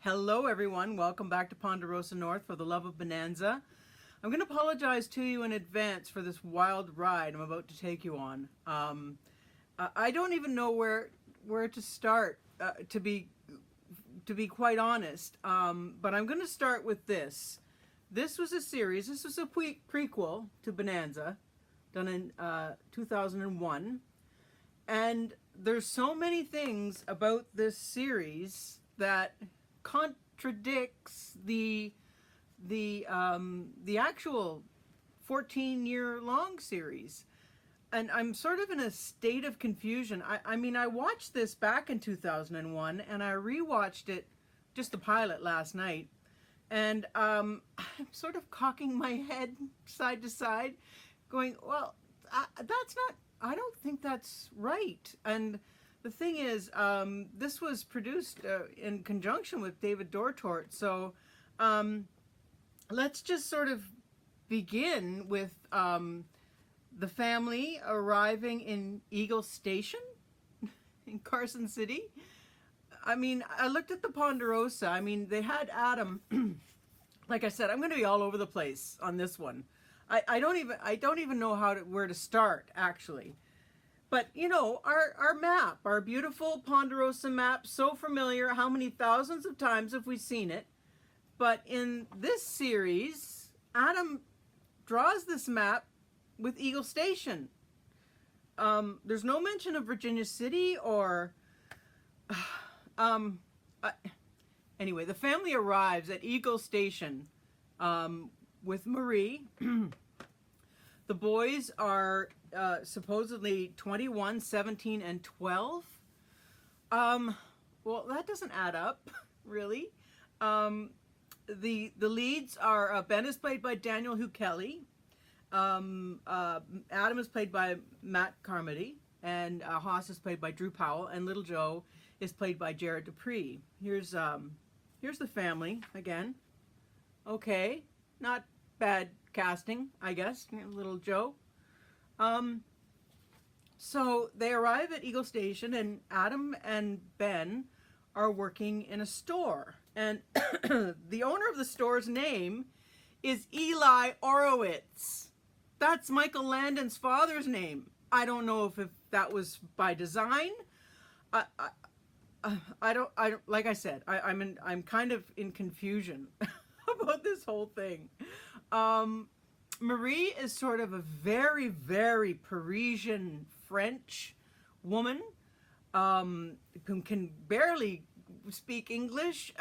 Hello everyone, welcome back to Ponderosa North for the love of Bonanza. I'm going to apologize to you in advance for this wild ride I'm about to take you on. I don't even know where to start, to be quite honest, but I'm going to start with this. This was a series, this was a prequel to Bonanza, done in 2001, and there's so many things about this series that contradicts the actual 14-year-long series, and I'm sort of in a state of confusion. I mean, I watched this back in 2001, and I rewatched it, just the pilot, last night, and I'm sort of cocking my head side to side, going, well, that's not. I don't think that's right. And the thing is, this was produced in conjunction with David Dortort, so let's just sort of begin with the family arriving in Eagle Station in Carson City. I mean, I looked at the Ponderosa. I mean, they had Adam. Like I said, I'm going to be all over the place on this one. I don't even know where to start, actually. But, you know, our map, our beautiful Ponderosa map, so familiar. How many thousands of times have we seen it? But in this series, Adam draws this map with Eagle Station. There's no mention of Virginia City or... anyway, the family arrives at Eagle Station with Marie. The boys are supposedly 21, 17, and 12. Well, that doesn't add up, really. The leads are Ben is played by Daniel Hugh Kelly. Adam is played by Matt Carmody, and Hoss is played by Drew Powell, and Little Joe is played by Jared Dupree. Here's the family again. Okay, not bad casting, I guess. Little Joe. So they arrive at Eagle Station, and Adam and Ben are working in a store, and the owner of the store's name is Eli Horowitz. That's Michael Landon's father's name. I don't know if that was by design. I don't like I said, I'm kind of in confusion about this whole thing. Marie is sort of a very, very Parisian French woman, who can barely speak English.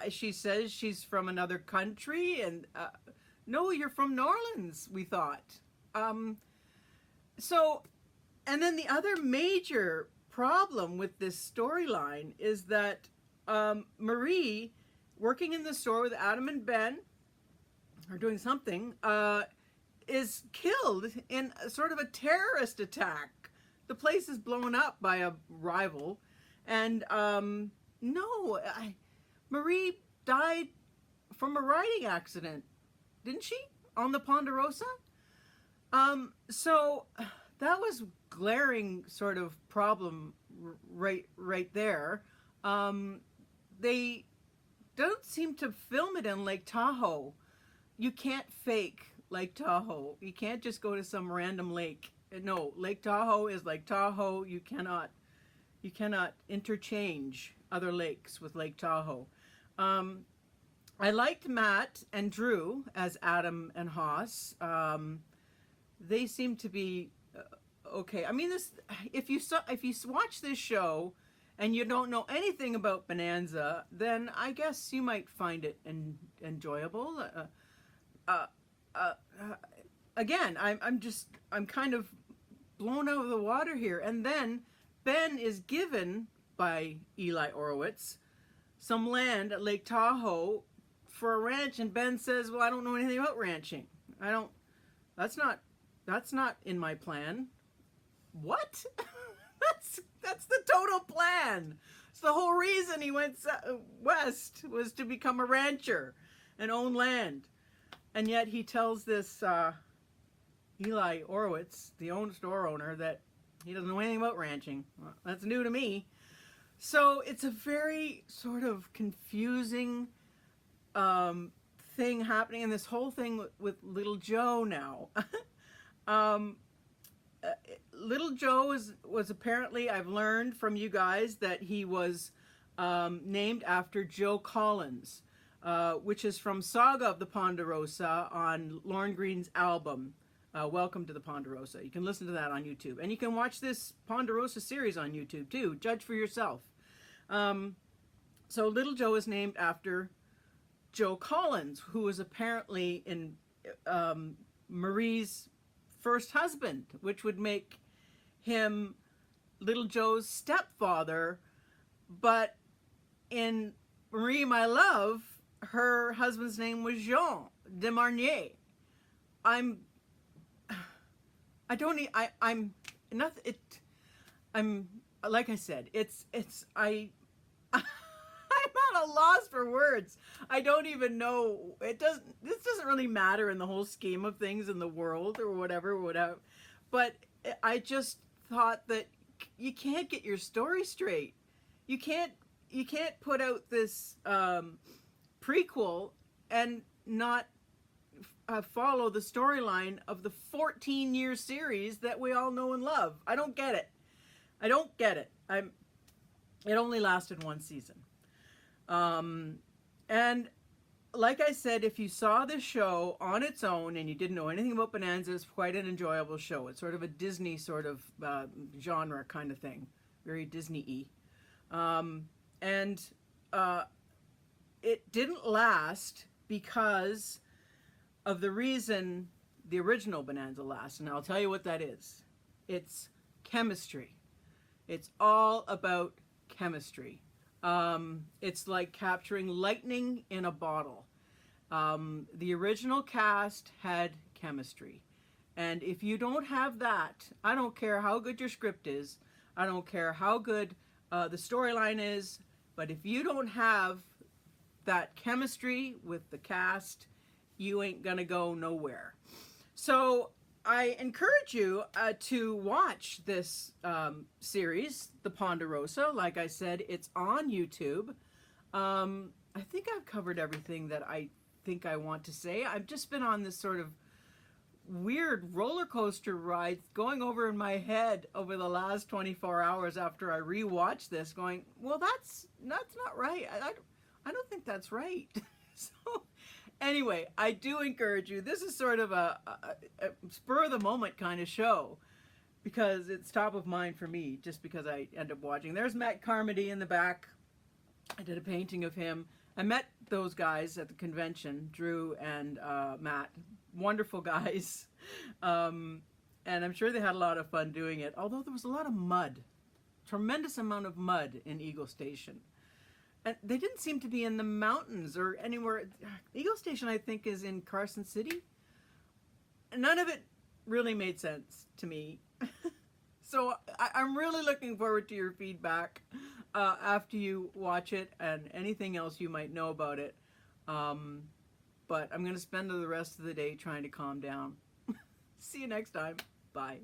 She says she's from another country, and no, you're from New Orleans, we thought. So, and then the other major problem with this storyline is that Marie, working in the store with Adam and Ben, or doing something, is killed in sort of a terrorist attack. The place is blown up by a rival, and Marie died from a riding accident, didn't she, on the Ponderosa? So that was glaring sort of problem right there. They don't seem to film it in Lake Tahoe. You can't fake Lake Tahoe. You can't just go to some random lake. No, Lake Tahoe is Lake Tahoe. You cannot interchange other lakes with Lake Tahoe. I liked Matt and Drew as Adam and Hoss. They seem to be okay. I mean, this if you watch this show and you don't know anything about Bonanza, then I guess you might find it enjoyable. Again, I'm kind of blown out of the water here. And then Ben is given by Eli Horowitz some land at Lake Tahoe for a ranch, and Ben says, well, I don't know anything about ranching. That's not in my plan. What? That's the total plan. It's the whole reason he went west, was to become a rancher and own land. And yet he tells this Eli Horowitz, the store owner, that he doesn't know anything about ranching. Well, that's new to me. So it's a very sort of confusing thing happening in this whole thing with Little Joe now. um, Little Joe was apparently, I've learned from you guys that he was named after Joe Collins, which is from Saga of the Ponderosa on Lorne Greene's album, Welcome to the Ponderosa. You can listen to that on YouTube. And you can watch this Ponderosa series on YouTube too. Judge for yourself. So Little Joe is named after Joe Collins, who was apparently in Marie's first husband, which would make him Little Joe's stepfather. But in Marie, My Love, her husband's name was Jean de Marnier. I'm like I said, I'm at a loss for words. I don't even know. This doesn't really matter in the whole scheme of things in the world or whatever. But I just thought that you can't get your story straight. You can't put out this prequel and not follow the storyline of the 14-year series that we all know and love. I don't get it. It only lasted one season. And like I said, if you saw this show on its own and you didn't know anything about Bonanza, it's quite an enjoyable show. It's sort of a Disney sort of genre kind of thing, very Disney-y. It didn't last because of the reason the original Bonanza lasts, and I'll tell you what that is. It's chemistry. It's all about chemistry. It's like capturing lightning in a bottle. The original cast had chemistry. And if you don't have that, I don't care how good your script is, I don't care how good the storyline is, but if you don't have that chemistry with the cast, you ain't gonna go nowhere. So I encourage you to watch this series, The Ponderosa. Like I said, it's on YouTube. I think I've covered everything that I think I want to say. I've just been on this sort of weird roller coaster ride going over in my head over the last 24 hours after I rewatched this, going, well, that's not right. I don't think that's right. So anyway, I do encourage you. This is sort of a spur of the moment kind of show because it's top of mind for me just because I end up watching. There's Matt Carmody in the back. I did a painting of him. I met those guys at the convention, Drew and Matt. Wonderful guys. And I'm sure they had a lot of fun doing it, although there was a lot of mud. Tremendous amount of mud in Eagle Station. And they didn't seem to be in the mountains or anywhere. Eagle Station, I think, is in Carson City. None of it really made sense to me. So I'm really looking forward to your feedback after you watch it and anything else you might know about it. But I'm going to spend the rest of the day trying to calm down. See you next time. Bye.